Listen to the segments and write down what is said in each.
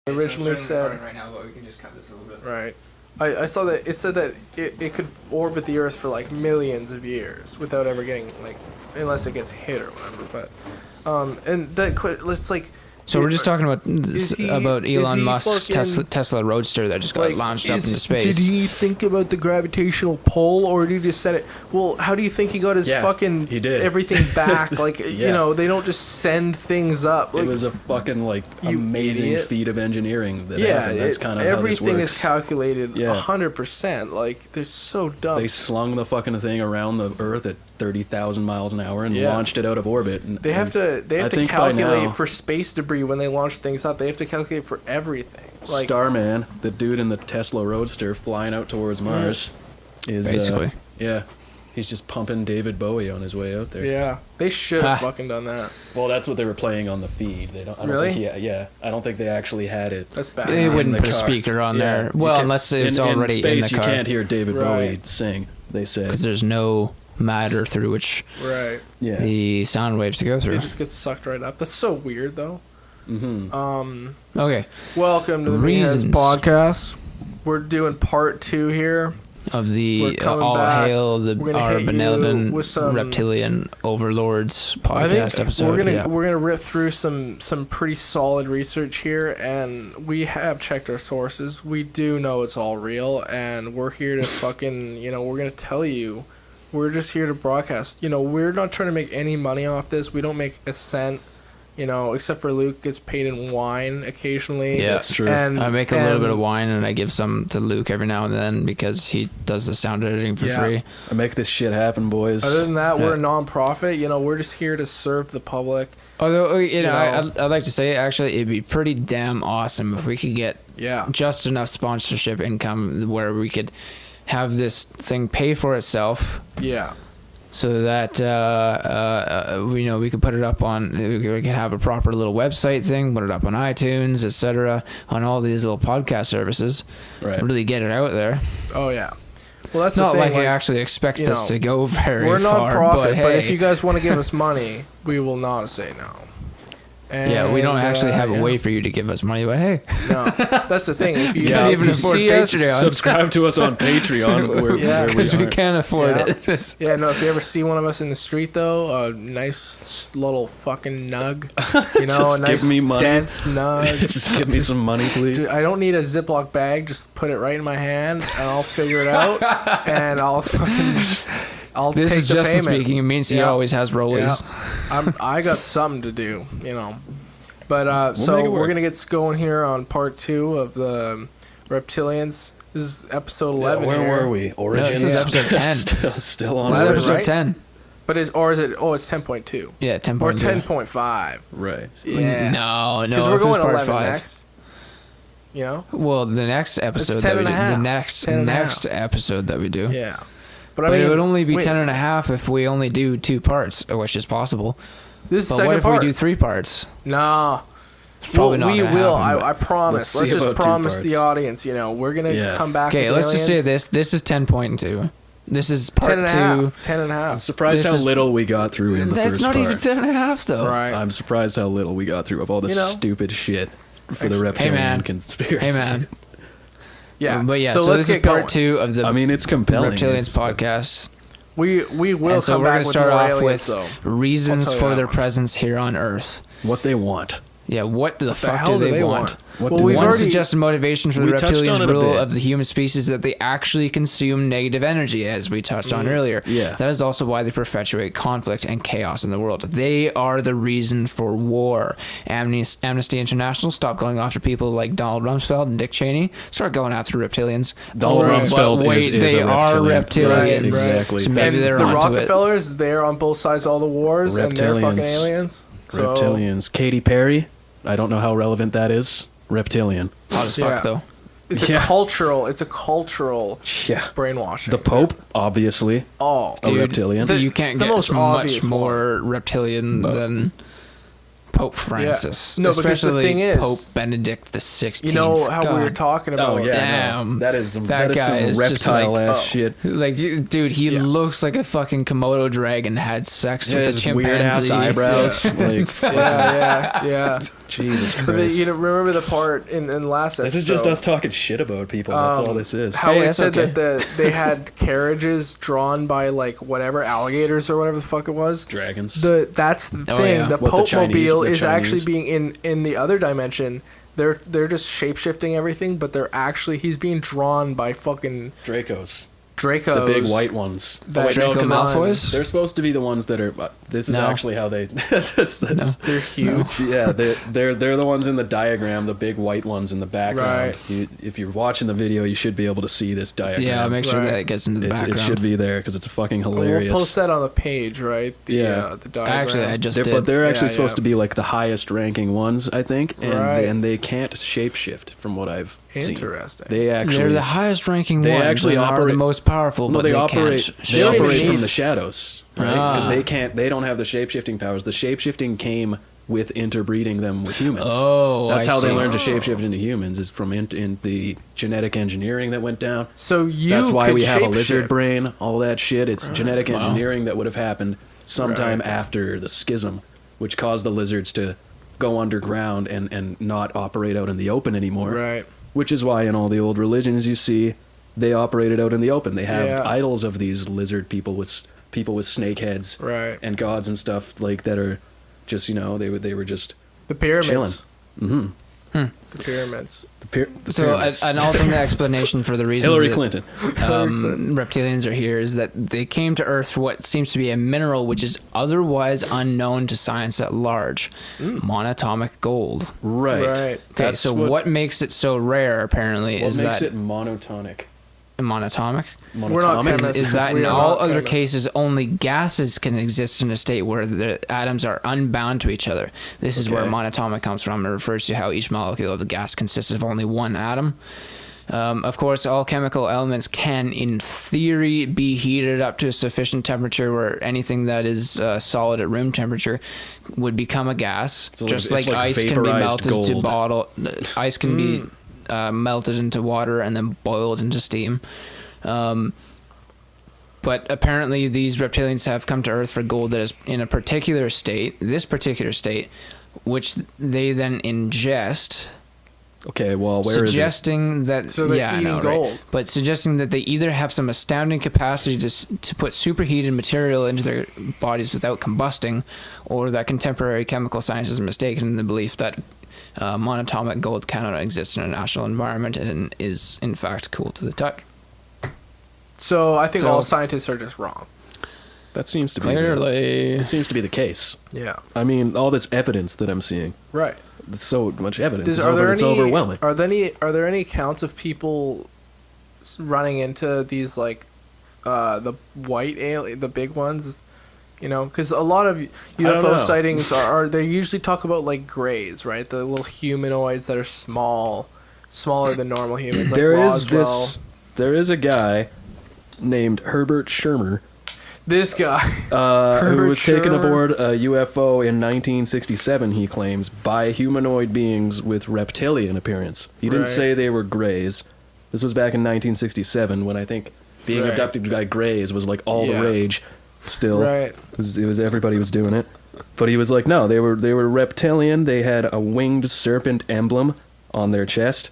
originally said. Right now, but we can just cut this a little bit. Right. I saw that it said that it could orbit the Earth for like millions of years without ever getting like, unless it gets hit or whatever. But and that it's like. So we're just talking about Elon Musk's Tesla Roadster that just got launched up into space. Did he think about the gravitational pull, or did he just set it? Well, how do you think he got his fucking everything back? Like, you know, they don't just send things up. Like, it was a fucking amazing feat of engineering that happened. That's kind of everything how this works. Is calculated 100%. Like, they're so dumb. They slung the fucking thing around the Earth at 30,000 miles an hour and launched it out of orbit. They have to calculate for space debris when they launch things up. They have to calculate for everything. Like, Starman, the dude in the Tesla Roadster flying out towards Mars, is basically he's just pumping David Bowie on his way out there. Yeah, they should have fucking done that. Well, that's what they were playing on the feed. They don't. I don't really? Think I don't think they actually had it. That's bad. They wouldn't put a speaker on there. Well, unless it's already in space, in the car. You can't hear David Bowie sing. They say because there's no matter through which the sound waves to go through. It just gets sucked right up. That's so weird, though. Mm-hmm. Okay. Welcome to the Meatheads podcast. We're doing part 2 here of the All Hail our Benevolent Reptilian Overlords podcast episode. We're gonna rip through some pretty solid research here, and we have checked our sources. We do know it's all real, and we're here to fucking we're gonna tell you. We're just here to broadcast. We're not trying to make any money off this. We don't make a cent. Except for Luke gets paid in wine occasionally. Yeah, that's true. And I make a little bit of wine, and I give some to Luke every now and then because he does the sound editing for free. I make this shit happen, boys. Other than that, we're a non-profit. We're just here to serve the public. Although, I'd like to say, actually, it'd be pretty damn awesome if we could get just enough sponsorship income where we could have this thing pay for itself. Yeah. So that we could put it up on, we could have a proper little website thing, put it up on iTunes, etc., on all these little podcast services. Right. Really get it out there. Oh yeah. Well, that's not the thing, like I actually expect us to go very far. We're non-profit, but if you guys want to give us money, we will not say no. And, we don't actually have a way for you to give us money, but hey. No, that's the thing. If you can't even afford Patreon, subscribe to us on Patreon. Because we can't afford it. If you ever see one of us in the street, though, a nice little fucking nug, a nice give me money. Dense nug. Just give me some money, please. I don't need a Ziploc bag. Just put it right in my hand, and I'll figure it out, and I'll fucking... This take is the Justin payment. Speaking. It means he always has rollies. Yeah. I got something to do, But so we're gonna get going here on part 2 of the Reptilians. This is episode 11. Where were we? Origins. No, this is episode 10. still on. This is episode 10. But is it? Oh, it's 10.2. Yeah, 10.2 or 10.5. Right. Yeah. No. Because we're going 11 next. Well, the next episode that we do, the next episode that we do. Yeah. But it would only be 10 and a half if we only do 2 parts, which is possible. This is but second what if part. we do 3 parts? Nah. Probably not we will. Happen, I promise. Let's just promise the audience. We're gonna come back. Okay, let's just say this. This is 10.2. This is part 2. 10 and a half. I'm surprised how little we got through in the first part. That's not even 10 and a half, though. Right. I'm surprised how little we got through of all this stupid shit for the Reptilian conspiracy. Hey, man. Yeah. But so let's this get is part 2 of the it's compelling. Reptilians podcast. We will come back with start more off aliens, with reasons for their presence here on Earth. What they want. Yeah, what the fuck do they want? One suggested motivation for the reptilians' rule of the human species that they actually consume negative energy, as we touched on earlier. Yeah. That is also why they perpetuate conflict and chaos in the world. They are the reason for war. Amnesty International, stop going after people like Donald Rumsfeld and Dick Cheney. Start going after reptilians. Donald Rumsfeld is they a are reptilians. Right, exactly. So maybe they're the onto Rockefellers, they're on both sides of all the wars, and they're fucking aliens. Reptilians. Katy Perry. I don't know how relevant that is. Reptilian. Hot as fuck, though. It's a cultural brainwashing. The Pope, obviously. Oh, dude, a reptilian. You can't get much more reptilian than Pope Francis. Yeah. No, because the thing is, Pope Benedict the 16th. You know how we were talking about? Oh, yeah, damn. No. That is some reptile ass shit. Like, dude, he looks like a fucking Komodo dragon had sex with a chimpanzee. Weird ass eyebrows. Yeah. Jesus Christ. But remember the part in last episode? This is just us talking shit about people. That's all this is. How Hey, it that's said okay. that they had carriages drawn by like whatever alligators or whatever the fuck it was. Dragons. That's the Oh, thing. yeah. The What, the Pope Chinese- Mobile the is actually Chinese? being in the other dimension. They're just shape shifting everything, but he's being drawn by fucking Dracos. Dracos. The big white ones. That Oh, wait, no, Draco 'cause Malfoys? they're supposed to be the ones that are. This is No. actually how they. They're huge. Yeah, they're the ones in the diagram, the big white ones in the background. Right. If you're watching the video, you should be able to see this diagram. Yeah, make sure Right. that it gets into the It background. should be there because it's fucking hilarious. We'll post that on the page, right? Yeah. The diagram. Actually, I just They're- did. but they're actually Yeah, supposed yeah. to be like the highest ranking ones, I think, and Right. and they can't shapeshift from what I've seen. Interesting. They actually They're the highest ranking they ones. actually and are the operate- most powerful, no, but they they operate. can't. They don't even operate from need- the shadows, right? Ah. Because they can't. They don't have the shapeshifting powers. The shapeshifting came with interbreeding them with humans. Oh, that's I how they see. learned to shapeshift into humans. Is from in the genetic engineering that went down. So you That's why could we have a lizard shapeshift. brain. All that shit. It's genetic Wow. engineering that would have happened sometime Right. after the schism, which caused the lizards to go underground and not operate out in the open anymore. Right. Which is why in all the old religions you see they operated out in the open. They have Yeah. idols of these lizard people with snake heads Right. and gods and stuff like that are just they were just The pyramids. mm-hmm. The pyramids. the So pyramids. an alternate explanation for the reason Hillary Clinton. reptilians are here is that they came to Earth for what seems to be a mineral which is otherwise unknown to science at large, monatomic gold. Right. Right. Okay, That's so what makes it so rare apparently what is makes that it monotonic. monatomic We're not Monatomic? chemists. is that We in are all not other chemists. cases only gases can exist in a state where the atoms are unbound to each other. This is where Okay. monatomic comes from. It refers to how each molecule of the gas consists of only one atom. Of course, all chemical elements can, in theory, be heated up to a sufficient temperature where anything that is solid at room temperature would become a gas. So just it's like like ice can be vaporized melted to gold. bottle. Ice can be melted into water and then boiled into steam. But apparently these reptilians have come to Earth for gold that is in a particular state, this particular state, which they then ingest, Okay, well, where is it? suggesting that So they're yeah, I eating know, gold. right? But suggesting that they either have some astounding capacity to put superheated material into their bodies without combusting, or that contemporary chemical science is mistaken in the belief that monatomic gold cannot exist in a natural environment and is in fact cool to the touch. So I think So- all scientists are just wrong. That seems to be Clearly. it seems to be the case. Yeah. I mean, all this evidence that I'm seeing. Right. So much evidence. It's It's overwhelming. Are there any accounts of people running into these like the white alien, the big ones? You know, because a lot of don't know. UFO sightings are they usually talk about like grays, right? The little humanoids that are smaller than normal humans. Like There is a guy named Herbert Schirmer This guy. who Herbert was taken Schirmer. aboard a UFO in 1967, he claims, by humanoid beings with reptilian appearance. He didn't Right. say they were greys. This was back in 1967 when I think being Right. abducted by greys was like all Yeah. the rage still. Right. It was everybody was doing it. But he was like, no, they were reptilian. They had a winged serpent emblem on their chest.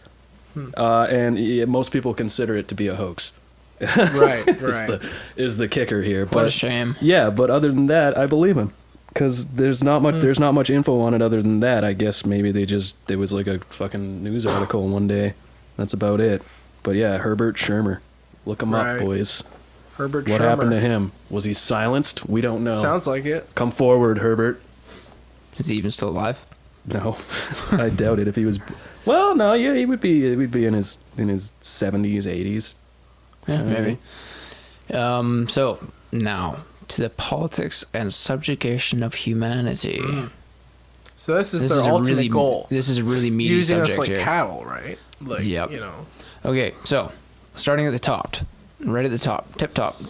And most people consider it to be a hoax. Right. is Right. the kicker here. What a But shame. yeah, but other than that, I believe him because there's not much info on it other than that. I guess maybe there was like a fucking news article one day. That's about it. But yeah, Herbert Schirmer, look him Right. up, boys. Herbert What Schirmer. happened to him? Was he silenced? We don't know. Sounds like it. Come forward, Herbert. Is he even still alive? No, I doubt it. If he was, well, no, yeah, he would be in his 70s, 80s. Yeah, maybe. So now to the politics and subjugation of humanity. So this is This their is a ultimate really goal. This is a really meaty Using subject us like here. cattle, right? Like, Yep. you know. Okay, so starting at the top, right at the top, tip top.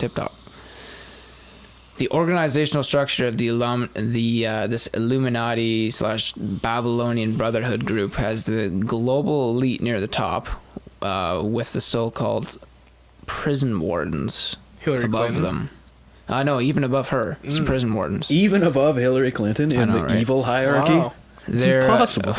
The organizational structure of this Illuminati / Babylonian Brotherhood group has the global elite near the top, with the so-called prison wardens Hillary above Clinton. them. No, even above her, it's prison wardens. Even above Hillary Clinton in know, the right? evil hierarchy. Wow. impossible.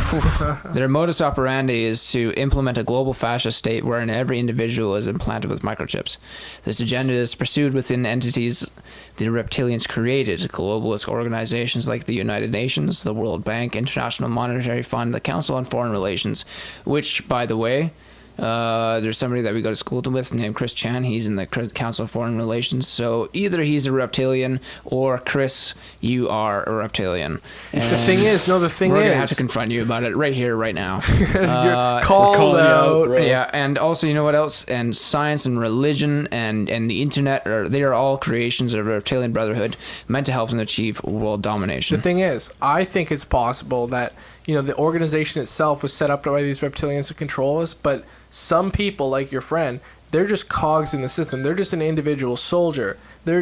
Their modus operandi is to implement a global fascist state wherein every individual is implanted with microchips. This agenda is pursued within entities the reptilians created, globalist organizations like the United Nations, the World Bank, International Monetary Fund, the Council on Foreign Relations, which, by the way, there's somebody that we go to school with named Chris Chan. He's in the Council of Foreign Relations. So either he's a reptilian or Chris, you are a reptilian. And the thing is, we're gonna have to confront you about it right here, right now. You're called out. Right? Yeah, and also, you know what else? And science and religion and the internet they are all creations of a reptilian brotherhood meant to help them achieve world domination. The thing is, I think it's possible that the organization itself was set up by these reptilians to control us, but some people, like your friend, they're just cogs in the system. They're just an individual soldier. They're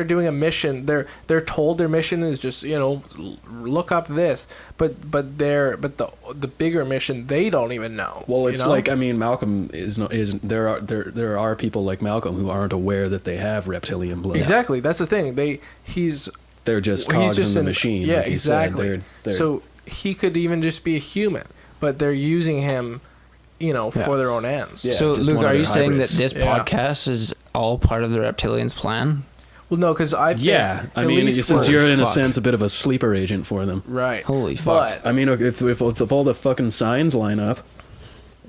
doing a mission. They're told their mission is just look up this, but the bigger mission they don't even know. Well, it's like, I mean, Malcolm there are people like Malcolm who aren't aware that they have reptilian blood. Exactly, that's the thing. They're just cogs in the machine. Yeah, like exactly. So he could even just be a human, but they're using him for their own ends. Yeah, so, just Luke, one of are you their saying hybrids. that this podcast is all part of the reptilians' plan? Well, no, because I think I mean, since you're in a sense a bit of a sleeper agent for them. right. Holy fuck. But I mean, if all the fucking signs line up,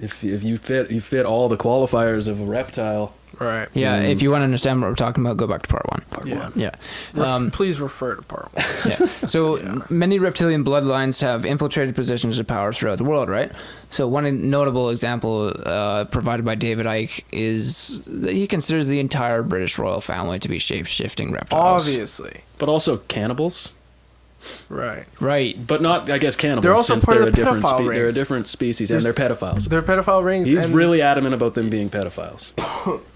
if you fit all the qualifiers of a reptile. right. Yeah, if you want to understand what we're talking about, go back to part one. Yeah. Yeah. Please refer to part one. Yeah. So many reptilian bloodlines have infiltrated positions of power throughout the world, right? So one notable example provided by David Icke is that he considers the entire British royal family to be shape-shifting reptiles. Obviously. But also cannibals. Right. Right. But not, I guess, cannibals. They're also since part of they're the a different pedophile They're a rings. different species, and they're pedophiles. They're pedophile rings. He's and really adamant about them being pedophiles.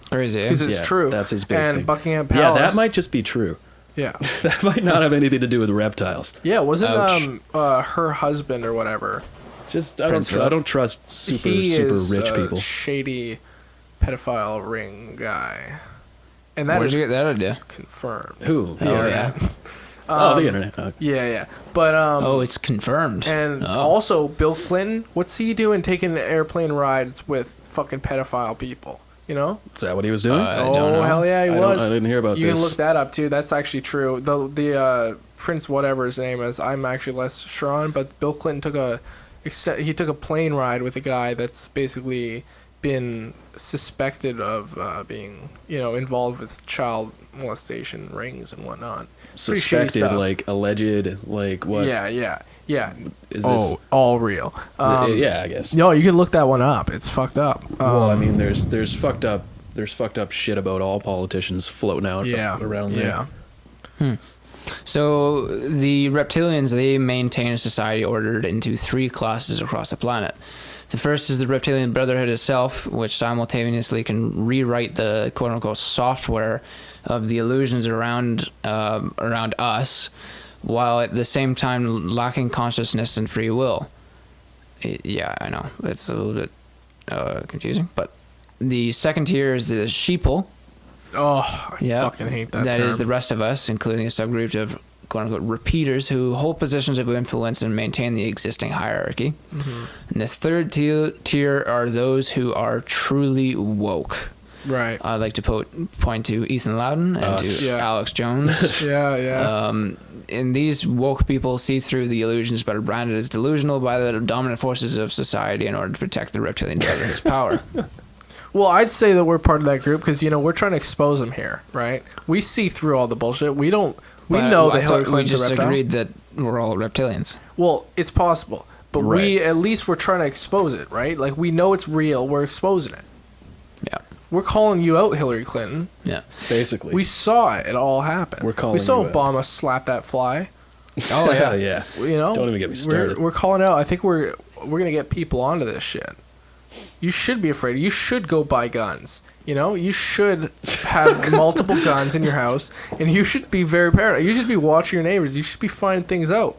Crazy. because it's Yeah, true. that's his big and thing. Buckingham Palace. Yeah, that might just be true. Yeah. That might not have anything to do with reptiles. Yeah. Wasn't Ouch. her husband or whatever? Just Prince Philip. I don't trust super He is rich a people. shady pedophile ring guy, and that Where'd is you get that idea? confirmed. Who? The internet. The internet. Yeah. But Oh, it's confirmed. and Oh. also Bill Clinton. What's he doing taking airplane rides with fucking pedophile people? Is that what he was doing? I don't know. Hell yeah, he was. I didn't hear about You this. can look that up too. That's actually true. The Prince whatever his name is, I'm actually less sure on. But Bill Clinton took a plane ride with a guy that's basically been suspected of being involved with child molestation rings and whatnot. Pretty shady Suspected, stuff. like alleged, like what? Yeah. Is this? All real. Yeah, I guess. No, you can look that one up. It's fucked up. Well, I mean, there's fucked up shit about all politicians floating out around there. Yeah. So the reptilians, they maintain a society ordered into three classes across the planet. The first is the Reptilian Brotherhood itself, which simultaneously can rewrite the quote-unquote software of the illusions around us, while at the same time lacking consciousness and free will. Yeah, I know. It's a little bit confusing. But the second tier is the sheeple. Oh, I fucking hate that That term. is the rest of us, including a subgroup of quote-unquote repeaters who hold positions of influence and maintain the existing hierarchy. Mm-hmm. And the third tier are those who are truly woke. Right. I'd like to point to Ethan Loudon and to Yeah. Alex Jones. Yeah. And these woke people see through the illusions but are branded as delusional by the dominant forces of society in order to protect the reptilian brotherhood's power. Well, I'd say that we're part of that group because we're trying to expose them here, right? We see through all the bullshit. We know that Hillary we Clinton's a just reptile. agreed that we're all reptilians. Well, it's possible, but Right. at least we're trying to expose it, right? Like we know it's real. We're exposing it. Yeah. We're calling you out, Hillary Clinton. Yeah. Basically. We saw it all happen. We're calling We saw you out. Obama slap that fly. Oh, yeah. yeah. Don't even get me started. We're calling out. I think we're gonna get people onto this shit. You should be afraid. You should go buy guns. You should have multiple guns in your house, and you should be very paranoid. You should be watching your neighbors. You should be finding things out.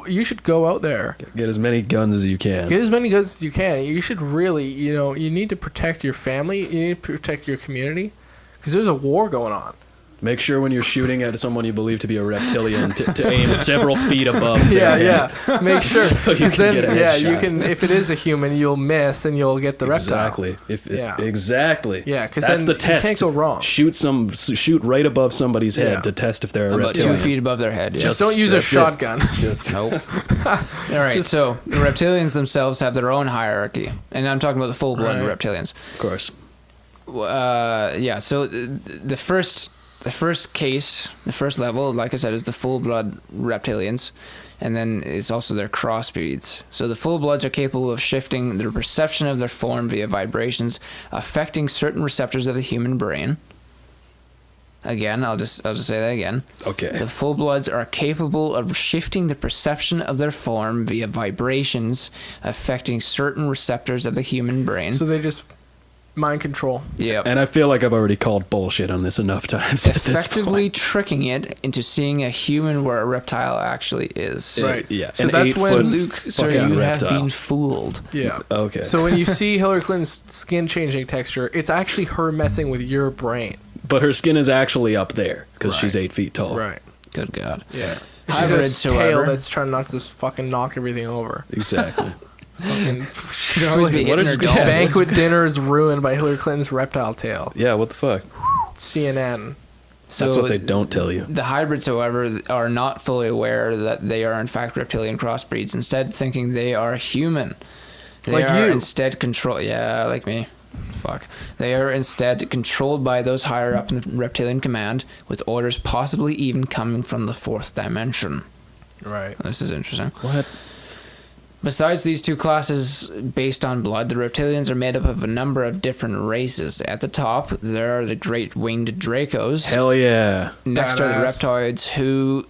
You should go out there. Get as many guns as you can. Get as many guns as you can. You should really, you need to protect your family. You need to protect your community, because there's a war going on. Make sure when you're shooting at someone you believe to be a reptilian to aim several feet above Yeah, their head. yeah. Make sure. So you 'Cause can then, get a yeah, headshot. you can. If it is a human, you'll miss and you'll get the reptile. Exactly. Yeah. Exactly. Yeah, 'cause that's then the you test. can't go wrong. Shoot right above somebody's head Yeah. to test if they're a About reptilian. 2 feet above their head. Just don't use a that's it. shotgun. Nope. All right. So the reptilians themselves have their own hierarchy, and I'm talking about the full-blood Right. reptilians. Of course. Yeah. So the first case, the first level, like I said, is the full-blood reptilians, and then it's also their crossbreeds. So the full-bloods are capable of shifting the perception of their form via vibrations, affecting certain receptors of the human brain. Again, I'll just say that again. Okay. The full-bloods are capable of shifting the perception of their form via vibrations, affecting certain receptors of the human brain. So they just mind control. Yep. And I feel like I've already called bullshit on this enough times at this Effectively point. tricking it into seeing a human where a reptile actually is. Right. Yeah. So an that's 8 when- foot Luke, sir, fucking you have reptile. been fooled. Yeah. Okay. So when you see Hillary Clinton's skin changing texture, it's actually her messing with your brain. But her skin is actually up there because Right. she's 8 feet tall. Right. Good God. Yeah. She's got a Hybrids, tail however- that's trying not to just fucking knock everything over. Exactly. Fucking Should always be What hitting is- her yeah, dome. banquet dinner is ruined by Hillary Clinton's reptile tail. Yeah, what the fuck? CNN. So That's what they don't tell you. The hybrids, however, are not fully aware that they are in fact reptilian crossbreeds, instead thinking they are human. They Like are you. instead yeah, like me. Fuck. They are instead controlled by those higher up in the reptilian command, with orders possibly even coming from the fourth dimension. Right. This is interesting. What? Besides these two classes based on blood, the reptilians are made up of a number of different races. At the top, there are the great winged Dracos. Hell yeah. Next are the Badass. reptoids, who,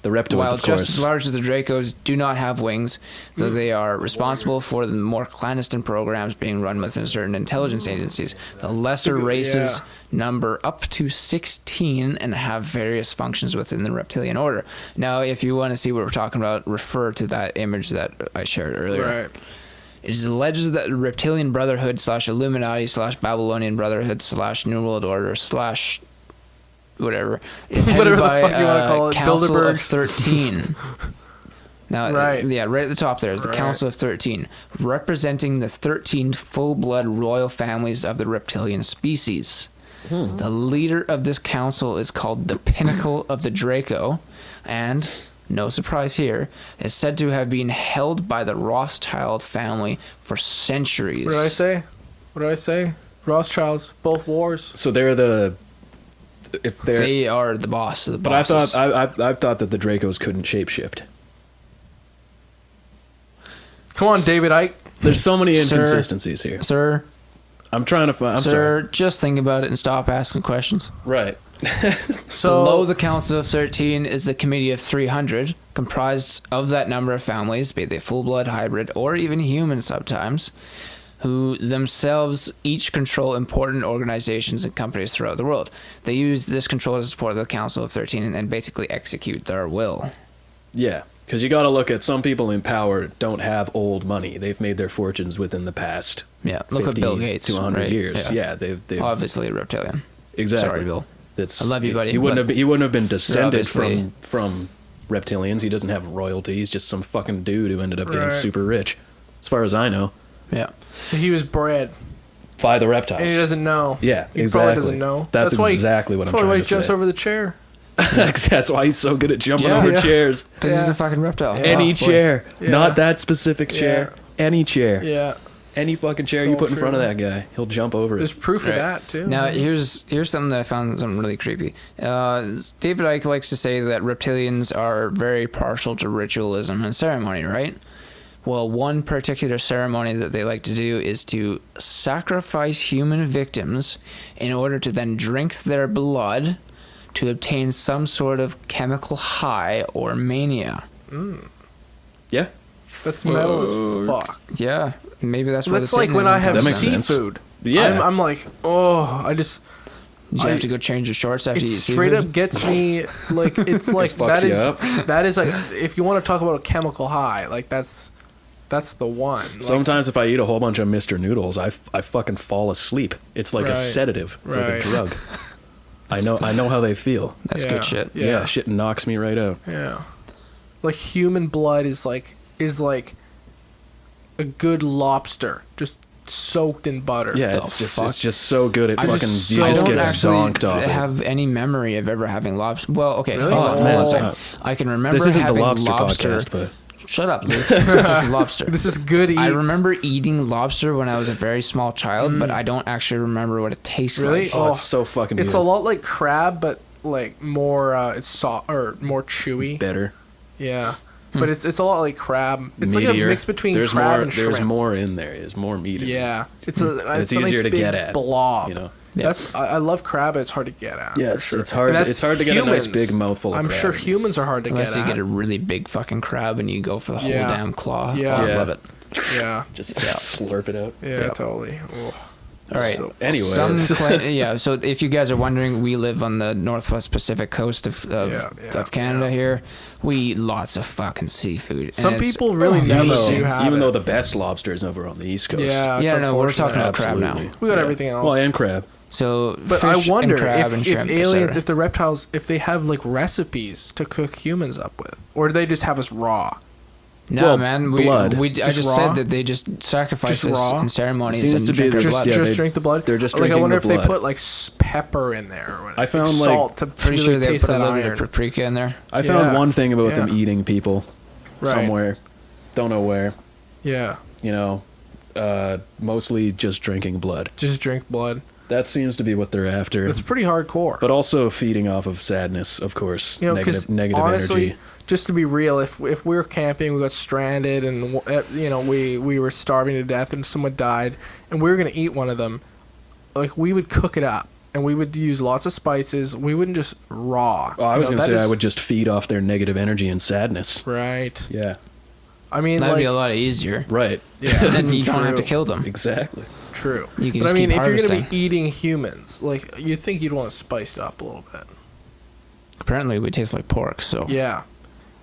The reptoids, while of just as course. large as the Dracos, do not have wings, though they are responsible for the more clandestine programs being run within certain intelligence agencies. The lesser races Yeah. number up to 16 and have various functions within the reptilian order. Now, if you want to see what we're talking about, refer to that image that I shared earlier. Right. It is alleged that the Reptilian Brotherhood / Illuminati / Babylonian Brotherhood / New World Order / whatever is headed Whatever the by fuck you wanna call it, Council of Bilderberg. 13. Now, Right. yeah, right at the top there is the Right. Council of 13, representing the 13 full-blood royal families of the reptilian species. The leader of this council is called the Pinnacle of the Draco, and, no surprise here, is said to have been held by the Rothschild family for centuries. What did I say? What did I say? Rothschilds, both wars. So they're the... If they're... They are the boss of the but bosses. I've thought that the Dracos couldn't shapeshift. Come on, David Icke. There's so many Sir. inconsistencies here. Sir, I'm trying to find... I'm sir, sorry. just think about it and stop asking questions. Right. So Below the Council of 13 is the Committee of 300, comprised of that number of families, be they full-blood, hybrid, or even human sometimes, who themselves each control important organizations and companies throughout the world. They use this control to support the Council of 13 and basically execute their will. Yeah. Because you got to look at some people in power don't have old money. They've made their fortunes within the past Yeah, look at 50 Bill Gates. to 100 right? years. Yeah, they've Obviously a reptilian. exactly. Sorry, Bill. That's, I love you, buddy, He wouldn't but have been descended obviously- from reptilians. He doesn't have royalty. He's just some fucking dude who ended up getting Right. super rich, as far as I know, Yeah. So he was bred, by the reptiles. and he doesn't know. Yeah, He exactly. probably doesn't know. That's why exactly what that's I'm probably why trying he to jumps say. over the chair. That's why he's so good at jumping Yeah. over Yeah. chairs. Because he's Yeah. a fucking reptile. Any Oh, boy. chair, Yeah. not that specific chair. Any chair, Yeah. any fucking chair It's you all put in front of true. that guy, he'll jump over There's it. proof Right. of that too. Now, here's something that I found something really creepy. David Icke likes to say that reptilians are very partial to ritualism and ceremony, right? Well, one particular ceremony that they like to do is to sacrifice human victims in order to then drink their blood to obtain some sort of chemical high or mania. Yeah, That's metal as fuck. Yeah, maybe that's where That's the like when I Satanism have That comes makes from. sense. seafood. Yeah. I'm like, oh, I just. Did you have to go change your shorts after It you eat straight seafood? up gets me like it's like fucks that you is up. that is like if you want to talk about a chemical high, like that's the one. Like, Sometimes if I eat a whole bunch of Mr. Noodles, I fucking fall asleep. It's like a Right. sedative. It's like a Right. drug. I know how they feel. That's good shit. Yeah, shit knocks me right out. Yeah. Like human blood is like a good lobster, just soaked in butter. Yeah, it's just so good. It fucking you I just don't get actually zonked off. have any memory of ever having lobster. Well, okay. Really? Hold on, Oh. a second. I can remember This isn't the having lobster lobster. podcast, but Shut up, Luke. This is lobster. This is good eats. I remember eating lobster when I was a very small child, but I don't actually remember what it tastes Really? like. oh, Oh, it's so fucking It's good. a lot like crab, but like more it's soft or more chewy. Better. Yeah. But it's a lot like crab. It's like a Meatier. mix between There's crab more, and shrimp. There's more in there. There's more meat in there. Yeah. It's a It's a nice easier to big get at, blob. you know? Yeah. That's I love crab. It's hard to get at. Yeah, for it's, sure. it's hard. And that's It's hard to get a nice humans. big mouthful of I'm crab. sure humans are hard to Unless get you at. get a really big fucking crab and you go for the whole Yeah. damn claw. Yeah. Oh, I Yeah. love it. Yeah. Just slurp it out. Yeah. Totally. Oh. All right. So- Anyway, Yeah. So if you guys are wondering, we live on the Northwest Pacific coast of Canada here. We eat lots of fucking seafood. and Some it's people really never amazing. do have even it. though the best lobster is over on the East Coast. Yeah. It's Yeah, no, we're unfortunate. talking about crab now. Absolutely. We got Yeah. everything else. Well, and crab. So, But fish I wonder and crab if and shrimp, aliens, etc. if the reptiles, if they have like recipes to cook humans up with, or do they just have us raw? No, Well, man. blood. I Just just raw? said that they just sacrifice Just us raw? in ceremonies Seems and to be drink our just- blood. yeah, Just they- drink the blood. they're just like I drinking wonder the if they blood. put like pepper in there. Or I found, like- salt to Pretty really sure they taste put a that little bit iron. of paprika in there. I found Yeah. one thing about them Yeah. eating people Right. somewhere. Don't know where. Yeah, You know, mostly just drinking blood. just drink blood. That seems to be what they're after. It's pretty hardcore. But also feeding off of sadness, of course. you know, because negative honestly, energy. just to be real, if we were camping, we got stranded, and you know we were starving to death, and someone died, and we were gonna eat one of them, like we would cook it up, and we would use lots of spices. We wouldn't just raw. Oh, I You was know, going to that say I is- would just feed off their negative energy and sadness. Right. Yeah. I mean, That'd like, be a lot easier. Right. yeah, Then you don't have to true. kill them. Exactly. True. You can But I just mean, keep if you're gonna harvesting. be eating humans, like you'd think you'd want to spice it up a little bit. Apparently, we taste like pork, so Yeah.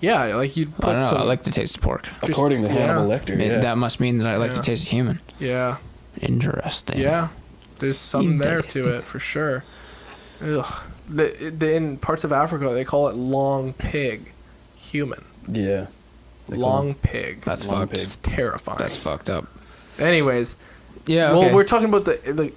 Yeah, like you'd I put don't know. some. I like the taste of pork. Just- According to Hannibal yeah. Lecter, yeah. That must mean that I like Yeah. the taste of human. Yeah. Interesting. Yeah. There's something there Interesting. to it for sure. Ugh. In parts of Africa, they call it long pig, human. Yeah. They call Long pig. That's Long fucked. pig. It's terrifying. That's fucked up. Anyways, Yeah. Okay. well, we're talking about the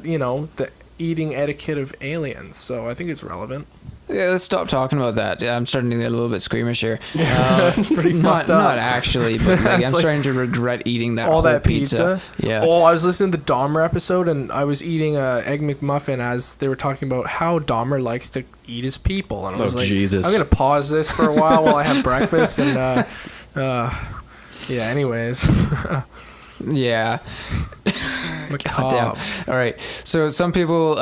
you know, the eating etiquette of aliens, so I think it's relevant. Yeah, let's stop talking about that. I'm starting to get a little bit squeamish here. That's pretty not, fucked up. Not actually, but like, It's I'm like starting to regret eating that all whole that pizza. Yeah. Oh, I was listening to the Dahmer episode, and I was eating a egg McMuffin as they were talking about how Dahmer likes to eat his people, and I was Oh, like, Jesus. I'm gonna pause this for a while I have breakfast, and yeah. Anyways, Yeah. macabre. All right. So some people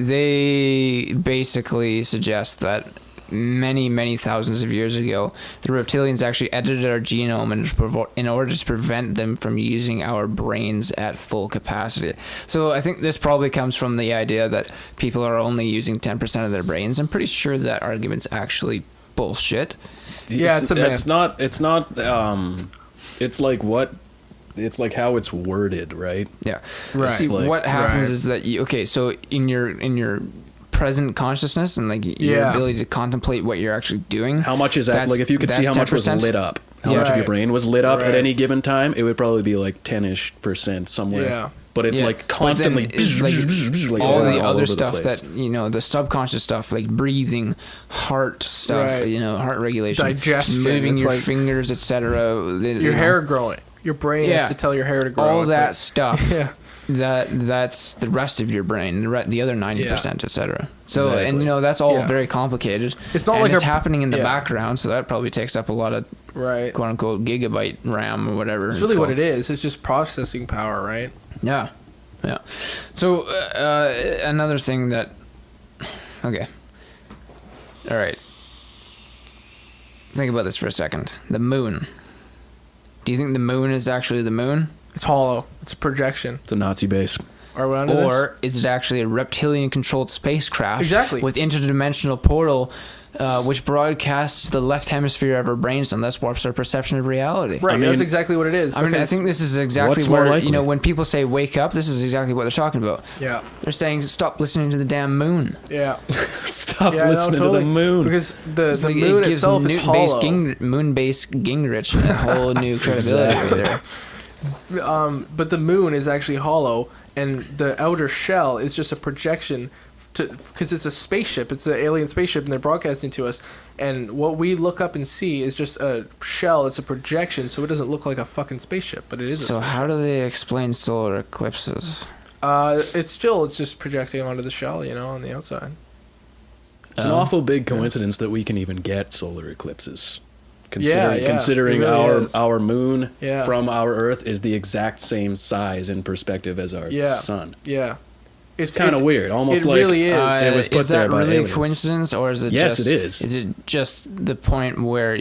they basically suggest that many thousands of years ago, the reptilians actually edited our genome in order to prevent them from using our brains at full capacity. So I think this probably comes from the idea that people are only using 10% of their brains. I'm pretty sure that argument's actually bullshit. Yeah, it's a myth. It's not. It's not. It's like what. It's like how it's worded, right? Yeah. Right. See, like- what happens right. is that so in your present consciousness and like your Yeah. ability to contemplate what you're actually doing. How much is that? That's- Like if you could see that's how much was 10%. lit up, how Yeah. much of your Right. brain was lit up Right. at any given time, it would probably be like 10-ish% somewhere. Yeah. But it's Yeah. like But then constantly it's like like all the all other over stuff place. that the subconscious stuff like breathing, heart stuff, Right. heart regulation, Digestion, moving it's your like- fingers, etc. Your hair growing. Your brain Yeah. has to tell your hair to grow. all It's that like- stuff. Yeah. That's the rest of your brain, the other 90%, etc. So Exactly. and that's all Yeah. very complicated. It's not and like it's our- happening in the yeah. background, so that probably takes up a lot of Right. quote unquote gigabyte RAM or whatever. It's really what it is. It's just processing power, right? Yeah, yeah. So another thing that okay, all right. Think about this for a second. The moon. Do you think the moon is actually the moon? It's hollow. It's a projection. It's a Nazi base. Are we onto this? Or is it actually a reptilian controlled spacecraft Exactly. with interdimensional portal which broadcasts the left hemisphere of our brains and thus warps our perception of reality. Right, I mean, that's exactly what it is. I mean, I think this is exactly what's more where, likely? when people say wake up, this is exactly what they're talking about. Yeah. They're saying stop listening to the damn moon. Yeah. Stop Yeah, listening to the moon. Because It's the like moon it gives itself is hollow. moon-based Gingrich a whole new credibility there. But the moon is actually hollow, and the outer shell is just a projection, because it's a spaceship. It's an alien spaceship, and they're broadcasting to us. And what we look up and see is just a shell. It's a projection, so it doesn't look like a fucking spaceship, but it is. So how do they explain solar eclipses? It's just projecting onto the shell, on the outside. It's an awful big coincidence that we can even get solar eclipses. Considering it really is. our moon Yeah. from our Earth is the exact same size in perspective as our sun. Yeah. It's kind of weird. Almost it like really is. it was put is there that by really aliens. a coincidence, or is it Yes, just? it is. Is it just the point where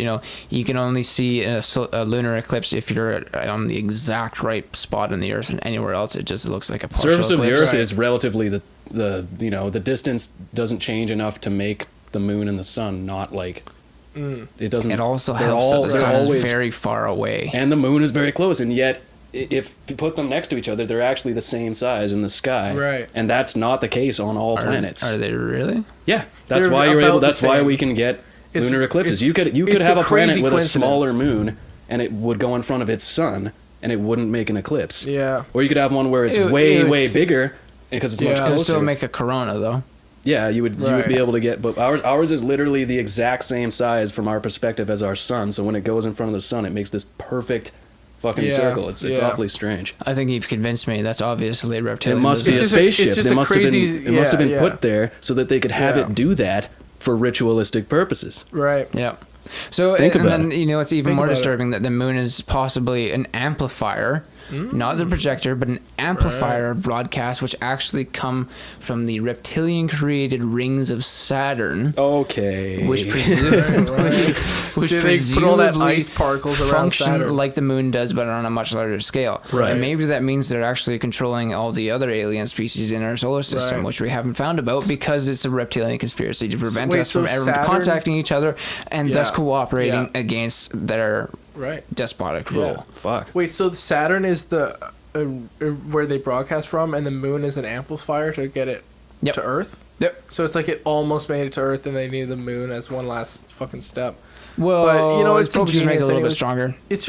you can only see a lunar eclipse if you're on the exact right spot on the Earth, and anywhere else it just looks like a partial Surface of the eclipse? Earth is relatively the distance doesn't change enough to make the moon and the sun not like it doesn't. It also they're helps that the they're sun always- is very far away. and the moon is very close, and yet if you put them next to each other, they're actually the same size in the sky. Right. And that's not the case on all planets. Are they really? Yeah, that's They're why you're about able. the That's why same. we can get It's- lunar eclipses. it's- You could it's have a a planet crazy with a coincidence. smaller moon, and it would go in front of its sun, and it wouldn't make an eclipse. Yeah. Or you could have one where it's It would- way bigger because it's much Yeah. It'll closer. still make a corona though. Yeah, you would Right. be able to get, but ours is literally the exact same size from our perspective as our sun. So when it goes in front of the sun, it makes this perfect fucking Yeah, circle. It's yeah. awfully strange. I think you've convinced me. That's obviously It reptilian. must be It's a just a- spaceship. it's just They a must crazy- have been. It must have been yeah. put there so that they could have Yeah. it do that for ritualistic purposes. Right. Yeah. So Think and about then it's even Think more about it. disturbing that the moon is possibly an amplifier, not the projector, but an amplifier of broadcasts which actually come from the reptilian created rings of Saturn, Okay. which presumably, which Did they put all that presumably ice particles around function Saturn? like the moon does, but on a much larger scale. Right. And maybe that means they're actually controlling all the other alien species in our solar system, Right. which we haven't found about because it's a reptilian conspiracy to prevent wait, us so from ever Saturn- contacting each other and thus Yeah. cooperating Yeah. against their Right. despotic Yeah. rule. Fuck. Wait, so Saturn is the where they broadcast from, and the moon is an amplifier to get it Yep. to Earth? Yep. So it's like it almost made it to Earth, and they needed the moon as one last fucking step. Well, But, it's probably just make it a ingenious little bit anyways. stronger. It's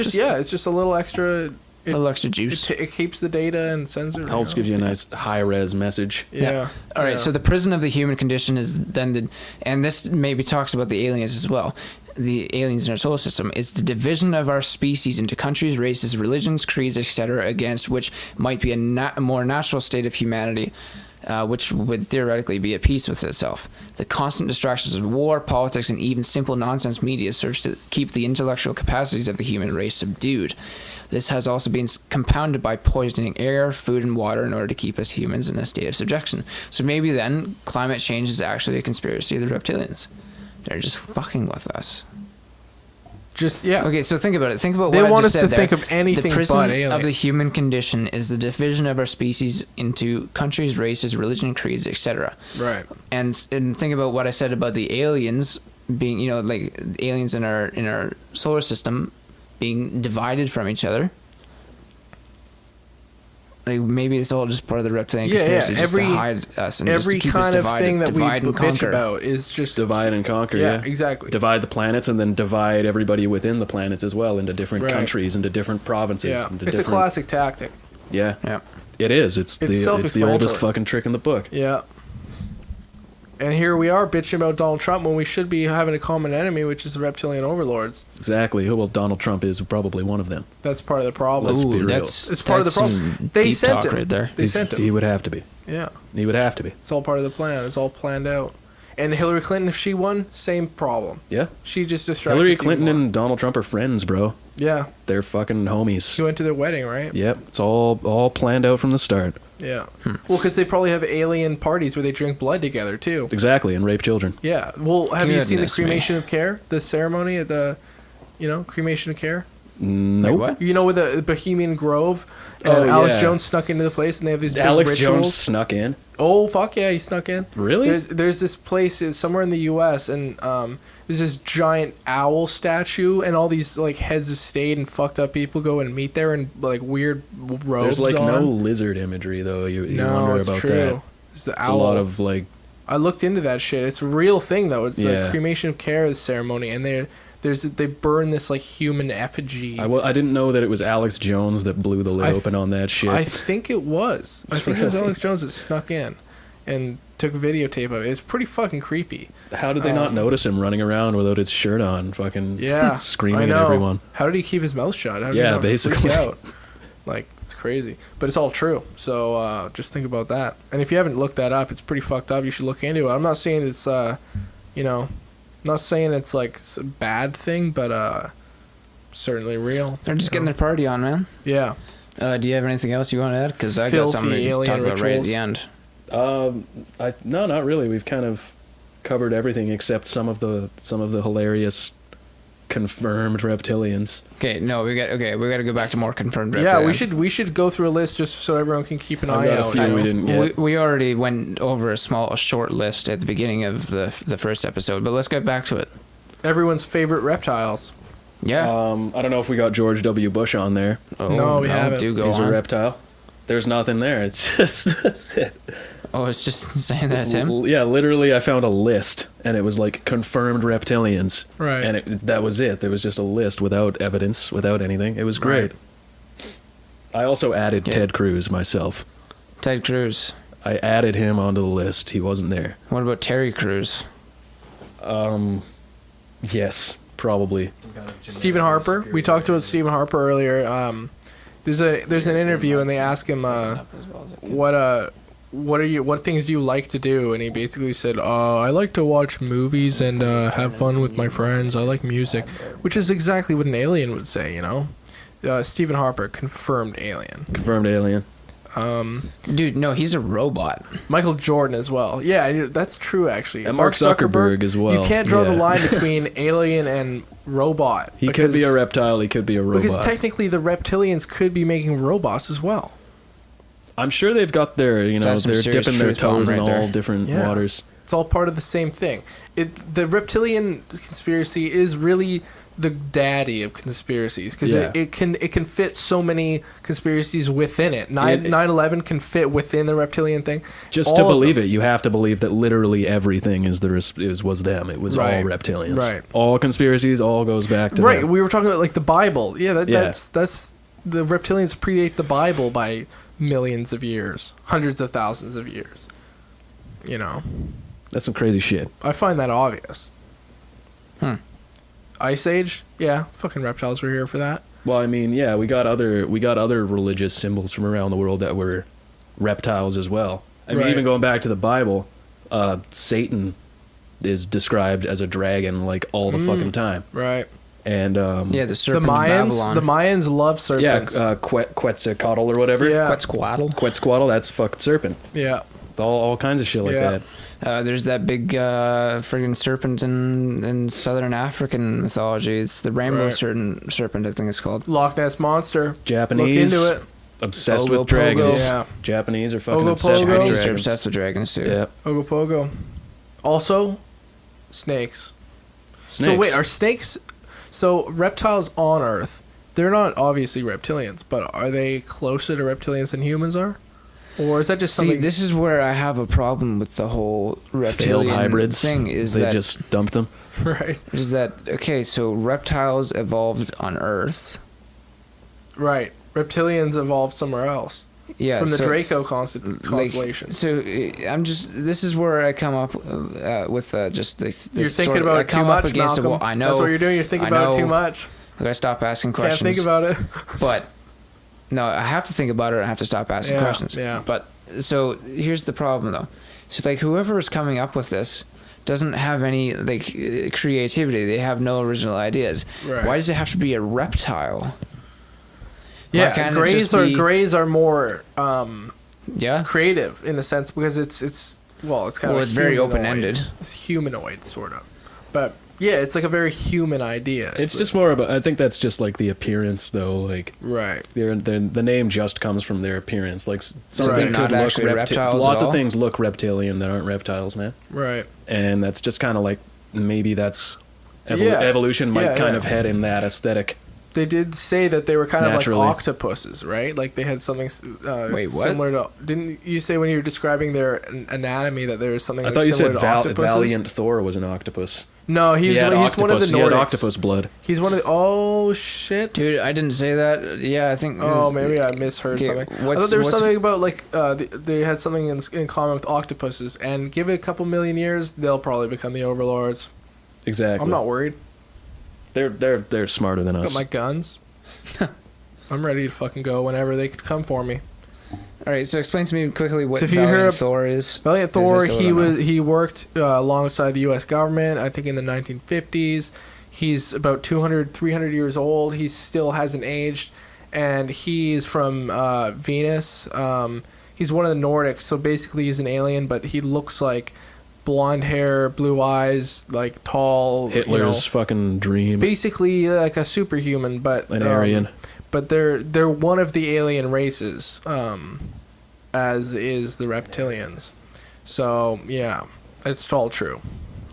just a little extra. A little extra juice. It keeps the data and sends it. Helps give you a nice high res message. Yeah. All right, Yeah. so the prison of the human condition is then and this maybe talks about the aliens as well. The aliens in our solar system is the division of our species into countries, races, religions, creeds, etc., against which might be a more natural state of humanity, which would theoretically be at peace with itself. The constant distractions of war, politics, and even simple nonsense media serves to keep the intellectual capacities of the human race subdued. This has also been compounded by poisoning air, food, and water in order to keep us humans in a state of subjection. So maybe then climate change is actually a conspiracy of the reptilians. They're just fucking with us. Okay, so think about it. Think about They what I want just us said to there. think of anything the prison but of the aliens. human condition is the division of our species into countries, races, religion, creeds, etc. Right. And think about what I said about the aliens being, like aliens in our solar system being divided from each other. Like maybe it's all just part of the reptilian conspiracy, just to hide us and just every to keep us kind of divided, thing that we divide and bitch conquer. about is just Divide and conquer. Yeah, Yeah, exactly. Divide the planets and then divide everybody within the planets as well into different Right. countries, into different provinces. Yeah, into it's a different- classic tactic. Yeah, Yeah. it is. It's the oldest self-explanatory. fucking trick in the book. Yeah. And here we are bitching about Donald Trump when we should be having a common enemy, which is the reptilian overlords. Exactly. Well, Donald Trump is probably one of them. That's part of the problem. Let's be real. It's part of the that's problem. some They deep sent talk him. right there. They sent him. He would have to be. Yeah. He would have to be. It's all part of the plan. It's all planned out. And Hillary Clinton, if she won, same problem. Yeah. She just distracted Hillary us even Clinton more. and Donald Trump are friends, bro. Yeah. They're fucking homies. She went to their wedding, right? Yep. It's all planned out from the start. Yeah. Well, because they probably have alien parties where they drink blood together, too. Exactly, and rape children. Yeah. Well, have you seen the Goodness me. cremation of care? The ceremony at the, cremation of care? Nope. Like what? You know, with the Bohemian Grove, and Alex Jones snuck into the place, and they have these big Alex rituals. Jones snuck in. Oh fuck yeah, he snuck in. Really? There's this place somewhere in the U.S. and there's this giant owl statue, and all these like heads of state and fucked up people go and meet there in like weird robes. There's like on. no lizard imagery though. You wonder it's about true. that. It's the It's owl. a lot of like. I looked into that shit. It's a real thing though. It's Yeah. a cremation of care ceremony, and they burn this like human effigy. I didn't know that it was Alex Jones that blew the lid open on that shit. I think it was. I think it was Alex Jones that snuck in and took videotape of it. It's pretty fucking creepy. How did they not notice him running around without his shirt on, fucking Yeah, screaming I know. at everyone? How did he keep his mouth shut? How did Yeah, he not basically. freak out? Like, it's crazy. But it's all true. So just think about that. And if you haven't looked that up, it's pretty fucked up. You should look into it. I'm not saying it's, not saying it's like a bad thing, but certainly real. They're just getting their party on, man. Yeah. Do you have anything else you want to add? Because I got something to Filthy talk alien about right at rituals. the end. No, not really. We've kind of covered everything except some of the hilarious confirmed reptilians. Okay, no, we got to go back to more confirmed. Yeah, reptilians. we should go through a list just so everyone can keep an I've eye got a out. few you know? we didn't get. We already went over a short list at the beginning of the first episode, but let's get back to it. Everyone's favorite reptiles. Yeah. I don't know if we got George W. Bush on there. No, we haven't. Do go He's on. a reptile. There's nothing there. It's just that's it. Oh, it's just saying that it's him. Yeah, literally, I found a list, and it was like confirmed reptilians. Right. And that was it. There was just a list without evidence, without anything. It was great. Right. I also added Yeah. Ted Cruz myself. Ted Cruz. I added him onto the list. He wasn't there. What about Terry Crews? Yes, probably. Stephen Harper. We talked about Stephen Harper earlier. There's an interview and they ask him what things do you like to do, and he basically said, I like to watch movies and have fun with my friends. I like music, which is exactly what an alien would say, you know. Stephen Harper, confirmed alien. Confirmed alien. Dude, no, he's a robot. Michael Jordan as well. Yeah, that's true actually. And Mark Zuckerberg as well. You can't draw the Yeah. line between alien and robot. He could be a reptile. He could be a robot. Because technically the reptilians could be making robots as well. I'm sure they've got their, That's some they're serious dipping their truth bomb toes in right there. all different Yeah. waters. It's all part of the same thing. The reptilian conspiracy is really the daddy of conspiracies because Yeah. it can fit so many conspiracies within it. 9/11 can fit within the reptilian thing. Just All to of believe them. it, you have to believe that literally everything was them. It was all Right. reptilians. Right. All conspiracies, all goes back to Right, them. we were talking about like the Bible. Yeah, Yeah. that's the reptilians predate the Bible by millions of years, hundreds of thousands of years. You know, That's some crazy shit. I find that obvious. Hmm. Ice Age, yeah, fucking reptiles were here for that. Well, I mean, yeah, we got other religious symbols from around the world that were reptiles as well. I mean, Right. even going back to the Bible, Satan is described as a dragon like all the fucking time. Right. And Yeah, the The serpent of Mayans, Babylon. the Mayans love serpents. Quetzalcoatl or whatever. Yeah. Quetzalcoatl. Quetzalcoatl, that's fucking serpent. Yeah. All kinds of shit like Yeah. that. There's that big friggin' serpent in southern African mythology. It's the rainbow Right. serpent, I think it's called. Loch Ness Monster. Japanese. Look into it. Obsessed Ogopogo. with dragons. Yeah. Japanese are fucking Ogopogo. obsessed with Chinese are dragons. obsessed with dragons too. Yeah. Ogopogo. Also, snakes. Snakes. So wait, are snakes... So reptiles on Earth, they're not obviously reptilians, but are they closer to reptilians than humans are? Or is that just See, something... this is where I have a problem with the whole failed reptilian hybrids? thing. Is they that just dumped them? Right. is that okay? So reptiles evolved on Earth. Right. Reptilians evolved somewhere else. Yeah, From the so, Draco like, constellation. so I'm just. This is where I come up with just this. You're thinking sort of, about I it too come up much, against Malcolm. a wall. I know. That's what you're doing. You're thinking I about it too know. much. I gotta stop asking Can't questions. think about it. But no, I have to think about it. I have to stop asking Yeah, questions. yeah. But so here's the problem, though. So like whoever is coming up with this doesn't have any like creativity. They have no original ideas. Right. Why does it have to be a reptile? Why Yeah, can't it just be- greys are more Yeah. creative in a sense because it's kind Well, of it's very humanoid. open-ended. It's humanoid sort of, but Yeah, it's like a very human idea. It's just more about. I think that's just like the appearance, though. Like, right. The name just comes from their appearance. Like So they're not actually reptiles. Lots at of all? things look reptilian that aren't reptiles, man. Right. And that's just kind of like maybe that's Yeah. evolution might Yeah, kind yeah. of head in that aesthetic. They did say that they were kind Naturally. of like octopuses, right? Like they had something Wait, what? similar to. Didn't you say when you were describing their anatomy that there was something I like thought you similar said to octopuses? Valiant Thor was an octopus. No, he's one of the Nordics. He had octopus blood. He's one of the. Oh shit. Dude, I didn't say that. Yeah, I think. Oh, maybe I misheard Okay, something. I what's- thought there was what's- something about like they had something in common with octopuses, and give it a couple million years, they'll probably become the Overlords. Exactly. I'm not worried. They're smarter than us. Got my guns. I'm ready to fucking go whenever they could come for me. All right, so explain to me quickly what So if you Valiant hear- Thor is. Valiant Is Thor, this the one I know? he worked alongside the U.S. government. I think in the 1950s. He's about 200, 300 years old. He still hasn't aged, and he's from Venus. He's one of the Nordics, so basically he's an alien, but he looks like blonde hair, blue eyes, like tall. Hitler's fucking dream. Basically like a superhuman, but An Aryan. But they're one of the alien races, as is the reptilians. So yeah, it's all true.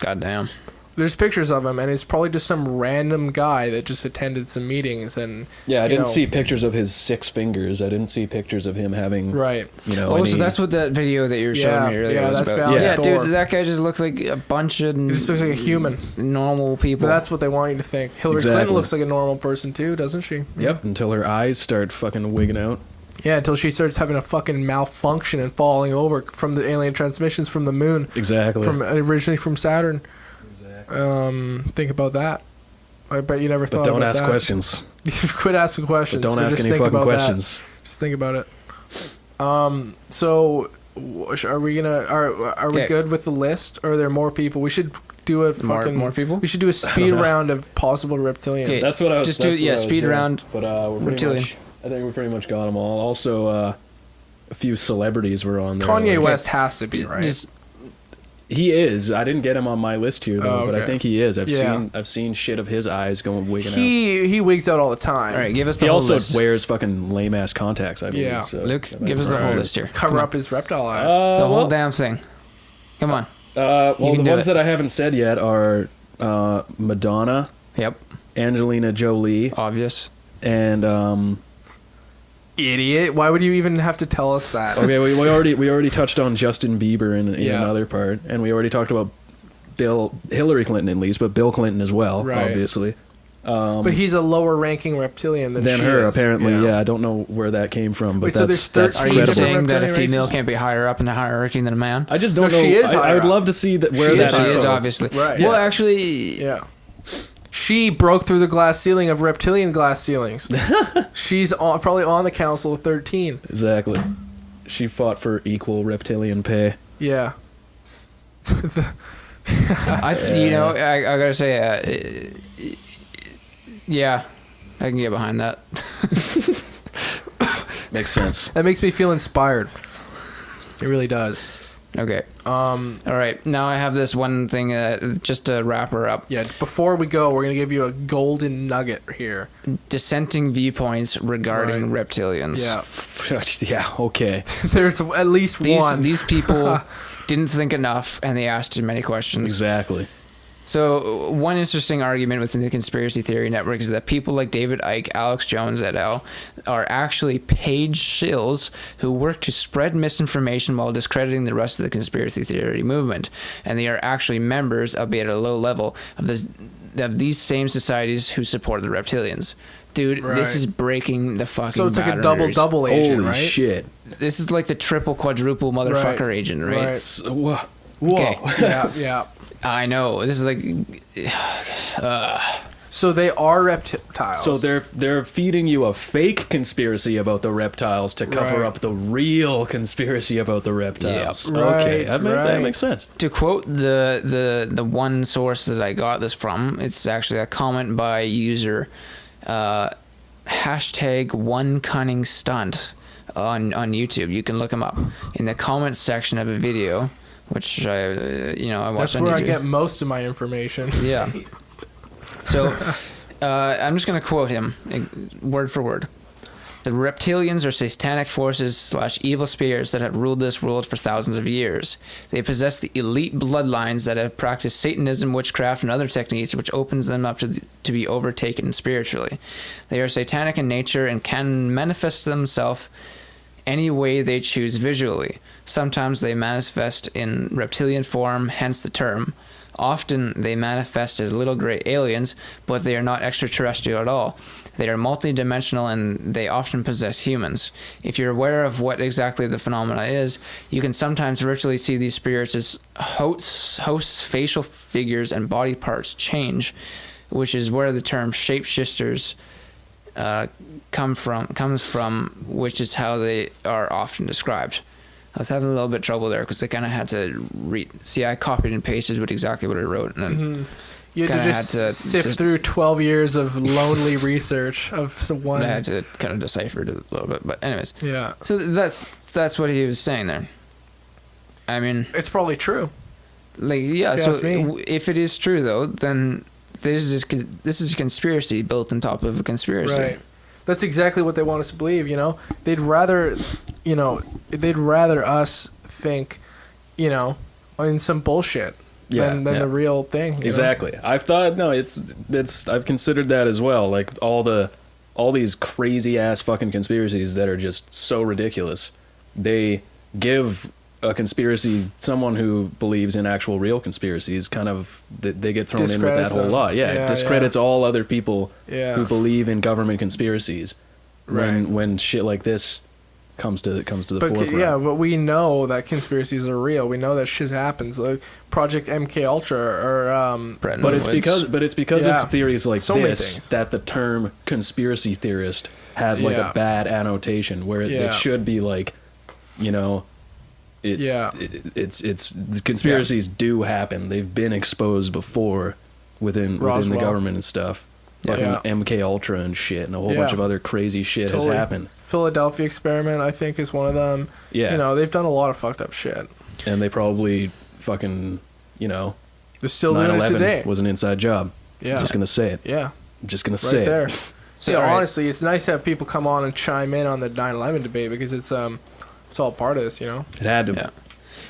Goddamn. There's pictures of him, and he's probably just some random guy that just attended some meetings and. Yeah, I didn't know, see pictures of his 6 fingers. I didn't see pictures of him having, Right. Oh, any- so that's what that video that you were showing Yeah, me earlier yeah, was that's about. Valiant Yeah, Thor. dude, that guy just looks like a bunch of He just looks like a human. normal people. But that's what they want you to think. Hillary Exactly. Clinton looks like a normal person too, doesn't she? Yep, until her eyes start fucking wigging out. Yeah, until she starts having a fucking malfunction and falling over from the alien transmissions from the moon, Exactly. originally from Saturn. Exactly. Think about that. I bet you never But thought don't about ask that. questions. Quit asking But questions. don't ask just any think fucking about that. questions. Just think about it. So, are we gonna are we Okay. good with the list? Or are there more people? We should do a fucking more people? We should do a speed round of possible reptilians. Okay. That's what I was. Just do- that's what yeah, I was speed doing. round, But we're pretty Reptilian. much. I think we pretty much got them all. Also, a few celebrities were on there. Kanye like- West has to be right. Just He is. I didn't get him on my list here though, Oh, but I okay. think he is. Yeah. I've seen shit of his eyes going wigging out. he wigs out all the time. all right. Give us the He whole also list. wears fucking lame ass contacts. I believe. Yeah. So Luke, that give us the might- whole Right. list here. Cover Come up his reptile eyes. the whole well, damn thing. Come on. well, You can the do ones it. that I haven't said yet are Madonna, Yep. Angelina Jolie, Obvious. and Idiot! Why would you even have to tell us that? okay, we already touched on Justin Bieber in Yeah. another part, and we already talked about Hillary Clinton at least, but Bill Clinton as well, Right. obviously. But he's a lower ranking reptilian than Than she her, is. apparently. Yeah, I don't know where that came from, but Wait, so that's there's 13 Are you different saying that a reptilian female races? can't be higher up in the hierarchy than a man? I just don't No, know. she is I higher would up. love to see that where She that is She higher is up. obviously. Right. Well, Yeah. actually, Yeah. She broke through the glass ceiling of reptilian glass ceilings. She's probably on the Council of 13. Exactly. She fought for equal reptilian pay. Yeah. you know, I gotta say, yeah, I can get behind that. Makes sense. That makes me feel inspired. It really does. Okay. All right. Now I have this one thing just to wrap her up. Yeah, before we go, we're going to give you a golden nugget here. Dissenting viewpoints regarding Right. reptilians. Yeah. Yeah, okay. There's at least one. These people didn't think enough, and they asked too many questions. Exactly. So, one interesting argument within the conspiracy theory network is that people like David Icke, Alex Jones et al. Are actually paid shills who work to spread misinformation while discrediting the rest of the conspiracy theory movement. And they are actually members, albeit at a low level, of these same societies who support the reptilians. Dude, Right. this is breaking the fucking So it's like a boundaries. double agent, Holy right? shit. This is like the triple quadruple motherfucker Right. agent, right? Right. Whoa. Okay. Yeah, yeah. I know. This is like So they are reptiles. So they're feeding you a fake conspiracy about the reptiles to cover Right. up the real conspiracy about the reptiles. Yep. Okay, Right, that right. makes sense. to quote the one source that I got this from. It's actually a comment by user hashtag one cunning stunt on YouTube. You can look him up in the comments section of a video. which I watched. That's where I get most of my information. Yeah. So I'm just going to quote him word for word. The reptilians are satanic forces / evil spirits that have ruled this world for thousands of years. They possess the elite bloodlines that have practiced Satanism, witchcraft, and other techniques which opens them up to be overtaken spiritually. They are satanic in nature and can manifest themselves any way they choose visually. Sometimes they manifest in reptilian form, hence the term. Often they manifest as little gray aliens, but they are not extraterrestrial at all. They are multidimensional and they often possess humans. If you're aware of what exactly the phenomena is, you can sometimes virtually see these spirits as hosts' facial figures and body parts change, which is where the term shapeshifters comes from, which is how they are often described. I was having a little bit of trouble there because I kind of had to read. See, I copied and pasted exactly what I wrote, and then you had to just sift through 12 years of lonely research of one. I had to kind of decipher it a little bit, but anyways. Yeah. So that's what he was saying there. I mean, it's probably true. Like, yeah. So me. If it is true though, then this is a conspiracy built on top of a conspiracy. Right. That's exactly what they want us to believe. They'd rather us think, in some bullshit than the real thing. Exactly. I've thought I've considered that as well. Like all these crazy ass fucking conspiracies that are just so ridiculous. They give a conspiracy, someone who believes in actual real conspiracies, kind of they get thrown in with that whole lot. Yeah, it discredits all other people who believe in government conspiracies. Right. When shit like this comes to the forefront. Yeah, but we know that conspiracies are real. We know that shit happens. Like Project MK Ultra or but it's because of theories like so this that the term conspiracy theorist has like a bad annotation where it should be like, it's conspiracies do happen. They've been exposed before within the government and stuff. MK Ultra and shit, and a whole bunch of other crazy shit has happened. Philadelphia experiment, I think, is one of them. Yeah, they've done a lot of fucked up shit. And they probably fucking, they're still doing it today. Was an inside job. Yeah, I'm just gonna say it. Yeah, I'm just gonna say there. it. So honestly, it's nice to have people come on and chime in on the 9/11 debate because it's all part of this, It had to. Yeah.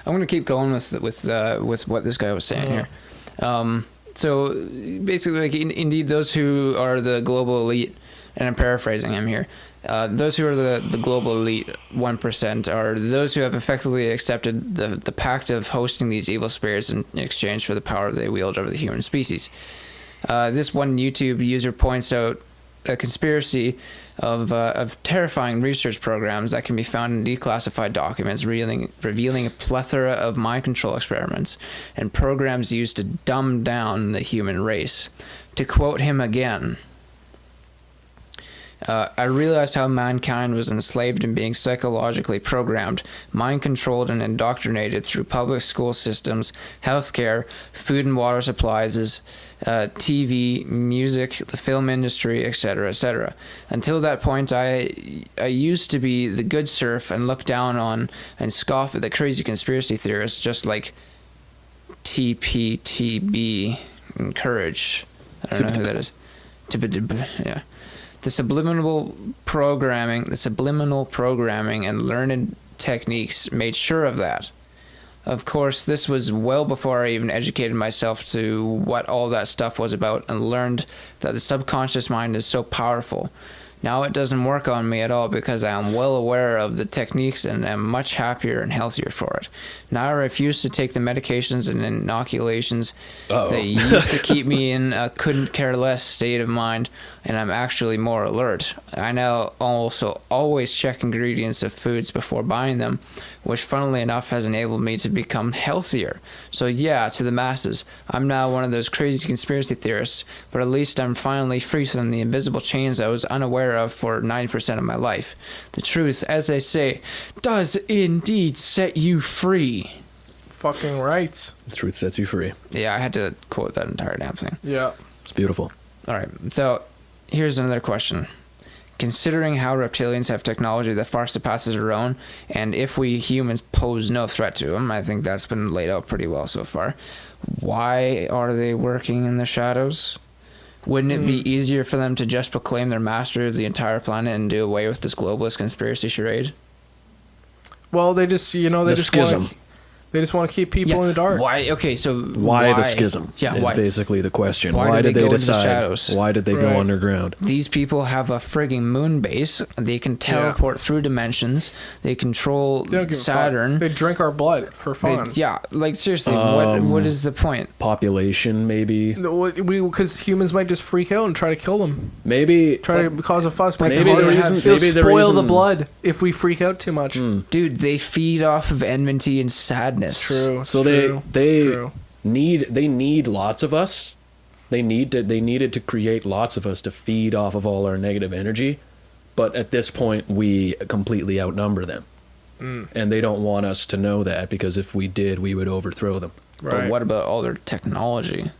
I'm gonna keep going with what this guy was saying here. So basically, like, indeed, those who are the global elite, and I'm paraphrasing him here, those who are the global elite 1% are those who have effectively accepted the pact of hosting these evil spirits in exchange for the power they wield over the human species. This one YouTube user points out a conspiracy of terrifying research programs that can be found in declassified documents revealing a plethora of mind control experiments and programs used to dumb down the human race. To quote him again, I realized how mankind was enslaved and being psychologically programmed, mind-controlled and indoctrinated through public school systems, healthcare, food and water supplies, TV, music, the film industry, etc., etc. Until that point, I used to be the good serf and look down on and scoff at the crazy conspiracy theorists, just like TPTB and Courage. I don't know who that is. Yeah. The subliminal programming and learned techniques made sure of that. Of course, this was well before I even educated myself to what all that stuff was about and learned that the subconscious mind is so powerful. Now it doesn't work on me at all because I am well aware of the techniques and am much happier and healthier for it. Now I refuse to take the medications and inoculations that used to keep me in a couldn't care less state of mind, and I'm actually more alert. I now also always check ingredients of foods before buying them, which funnily enough has enabled me to become healthier. So yeah, to the masses, I'm now one of those crazy conspiracy theorists, but at least I'm finally free from the invisible chains I was unaware of for 90% of my life. The truth, as they say, does indeed set you free. Fucking right. The truth sets you free. Yeah, I had to quote that entire damn thing. Yeah. It's beautiful. All right, so here's another question. considering how reptilians have technology that far surpasses our own, and if we humans pose no threat to them, I think that's been laid out pretty well so far. Why are they working in the shadows? Wouldn't it be easier for them to just proclaim their mastery of the entire planet and do away with this globalist conspiracy charade? Well, they just, you know, they The just schism. They just want to keep people in the dark. Why? Okay, so Why the schism Yeah, is why? basically the question. Why did did they they go into the decide? shadows? Why did they go Right. underground? These people have a frigging moon base. They can teleport through dimensions. They control They don't give a fuck. Saturn. They drink our blood for fun. Yeah, like seriously, what is the point? Population, maybe. Because humans might just freak out and try to kill them. Maybe. Try to cause a fuss. But maybe the reason- they'll maybe the spoil the reason- blood if we freak out too much. Dude, they feed off of enmity and sadness. It's true. It's So true. they True. need lots of us. They needed to create lots of us to feed off of all our negative energy, but at this point we completely outnumber them, and they don't want us to know that, because if we did, we would overthrow them. But Right. what about all their technology?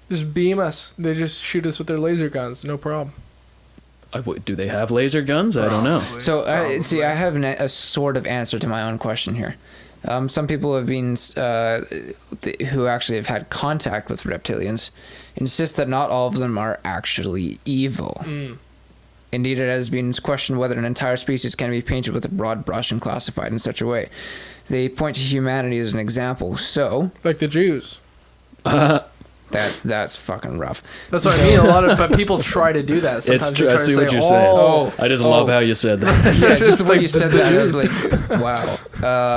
Just beam us. They just shoot us with their laser guns. No problem. Do they have laser guns? I don't know. So, see, I have a sort of answer to my own question here. Some people have been, who actually have had contact with reptilians, insist that not all of them are actually evil. Indeed, it has been questioned whether an entire species can be painted with a broad brush and classified in such a way. They point to humanity as an example. So, Like the Jews. that's fucking rough. That's what I mean. But people try to do that. Sometimes It's they true. I try see to say, what you're saying. "Oh, I just love how you said that. Yeah, just the way you Like said the that, I was Jews. like, wow.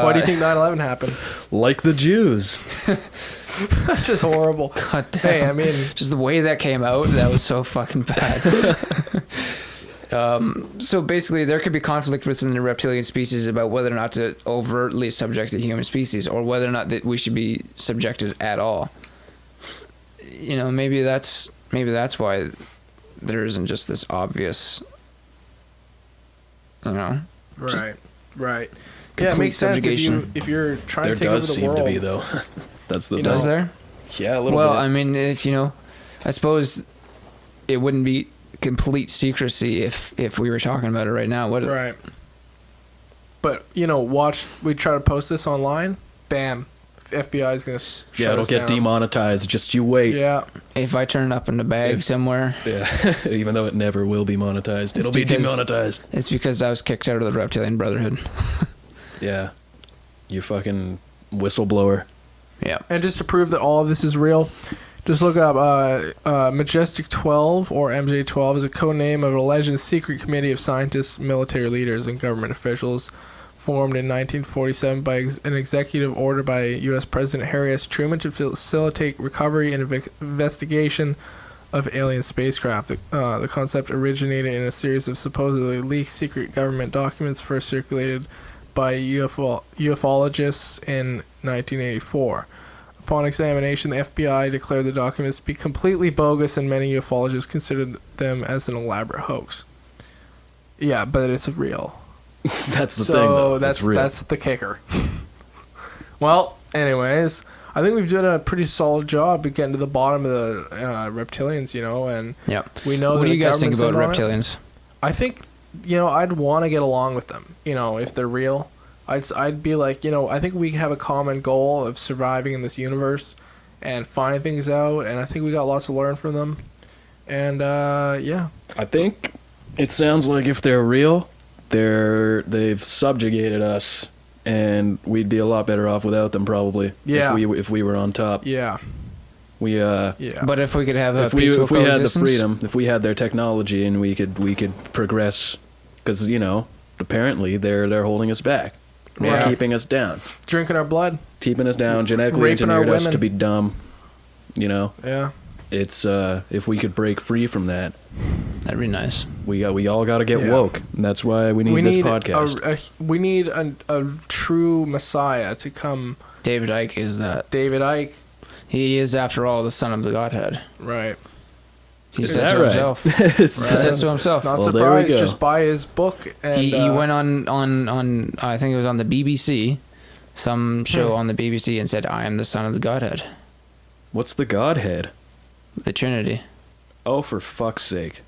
why do you think 9/11 happened?" Like the Jews. That's just horrible. God damn. Hey, I mean, Just the way that came out, that was so fucking bad. So basically, there could be conflict within the reptilian species about whether or not to overtly subject the human species, or whether or not that we should be subjected at all. You know, maybe that's why there isn't just this obvious, you know. right. Yeah, it complete makes sense subjugation. if you're trying There to take over does the seem world. to be, though. That's the You thing. know, Is there? Yeah, a little Well, bit. I mean, if you know, I suppose it wouldn't be complete secrecy if we were talking about it right now, would it? Right. But you know, watch. We try to post this online. Bam. FBI is gonna shut Yeah, it'll us get down. demonetized. Just you wait. Yeah. If I turn up in a bag somewhere, Yeah. Even though it never will be monetized, it'll be because- demonetized. it's because I was kicked out of the Reptilian Brotherhood. Yeah. You fucking whistleblower. Yeah. And just to prove that all of this is real, just look up Majestic 12, or MJ12, is a code name of an alleged secret committee of scientists, military leaders, and government officials formed in 1947 by an executive order by U.S. President Harry S. Truman to facilitate recovery and investigation of alien spacecraft. The concept originated in a series of supposedly leaked secret government documents first circulated by ufologists in 1984. Upon examination, the FBI declared the documents to be completely bogus, and many ufologists considered them as an elaborate hoax. Yeah, but it's real. That's the thing, though. that's It's real. that's the kicker. Well, anyways, I think we've done a pretty solid job of getting to the bottom of the reptilians, you know, and Yeah. we know What that do you the guys think about government's in on it. reptilians? I think, you know, I'd want to get along with them. You know, if they're real, I'd be like, you know, I think we have a common goal of surviving in this universe and finding things out, and I think we got lots to learn from them. And yeah, I think it sounds like if they're real, they've subjugated us, and we'd be a lot better off without them, probably. Yeah. If we were on top. yeah, We yeah. But if we could have a if we peaceful had the coexistence, freedom, if we had their technology, and we could progress, because you know apparently they're holding us back. They're Yeah. keeping us down, Drinking our blood. keeping us down, genetically Raping our engineered us women. to be dumb. You know, Yeah. it's if we could break free from that, that'd be nice. we all got to get Yeah. woke. And that's why we need this podcast. We need a true messiah to come. David Icke is that. David Icke, He is, after all, the son of the Godhead. right? He Is says that so right? himself. He says so himself. Not Well, there we surprised. go. Just buy his book, and He went on I think it was on the BBC, some show on the BBC, and said, "I am the son of the Godhead, What's the Godhead? the Trinity." Oh, for fuck's sake!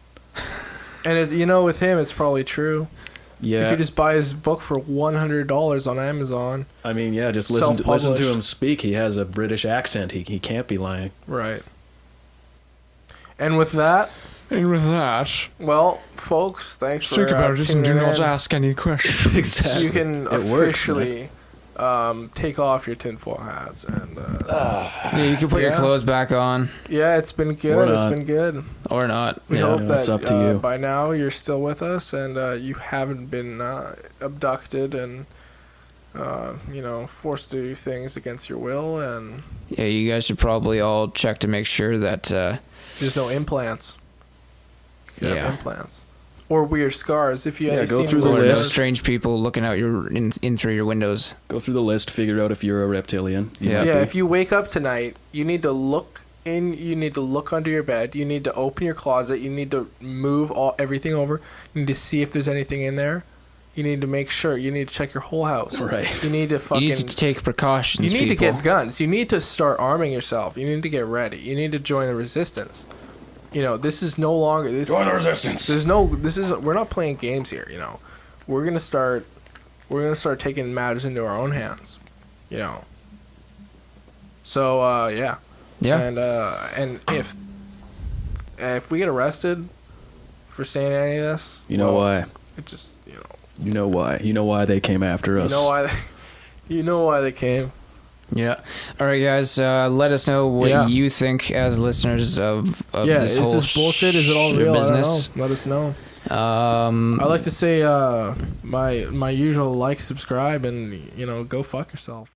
And with him, it's probably true. Yeah. If you just buy his book for $100 on Amazon. I mean, yeah, just listen to him speak. He has a British accent. He can't be lying. Right. And with that, well, folks, thanks for tuning in. ask any questions. Exactly. You can officially take off your tinfoil hats and you can put your clothes back on. Yeah, it's been good. It's been good. Or not. We hope that it's up to you. By now you're still with us and you haven't been abducted and forced to do things against your will. And yeah, you guys should probably all check to make sure that there's no implants. You have implants. Or weird scars. If you go through the no list. Strange people looking out in through your windows. Go through the list, figure out if you're a reptilian. Yeah, if you wake up tonight, you need to look under your bed, you need to open your closet, you need to move everything over, you need to see if there's anything in there. You need to make sure. You need to check your whole house. Right. You need to You need to take precautions. You need to get guns. You need to start arming yourself. You need to get ready. You need to join the resistance. This is no longer join the resistance. We're not playing games here. We're gonna start taking matters into our own hands. So yeah. And if we get arrested for saying any of this, why? It just You know why? You know why they came after us? You know why they came. Yeah. All right, guys. Let us know what you think as listeners of this whole is this bullshit? Is it all real? business? I don't know. Let us know. I'd like to say my usual like, subscribe, and go fuck yourself.